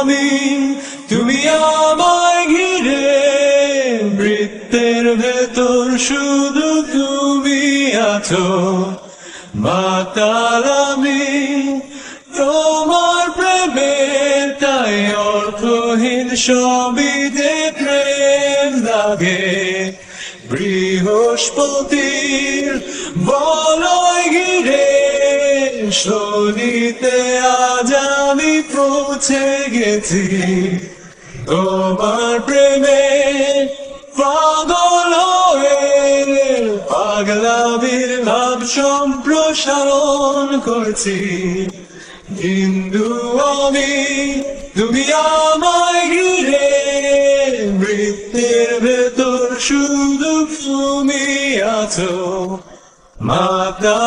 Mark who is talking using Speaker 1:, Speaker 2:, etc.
Speaker 1: আমি, তুমি আমায় ঘিরে, বৃত্তের ভেতর শুধু তুমি আছো। মাতাল আমি তোমার প্রেমে, তাই অর্থহীন সবই যে প্রেম লাগে। বৃহস্পতির বলয় ঘিরে, শনিতে আজ আমি পৌঁছে গেছি। তোমার প্রেমে পাগল হয়ে, পাগলামির ভাব সম্প্রসারণ করছি। হিন্দু আমি, তুমি আমায় ঘিরে, বৃত্তের ভেতর শুধু তুমি আছো। মাতা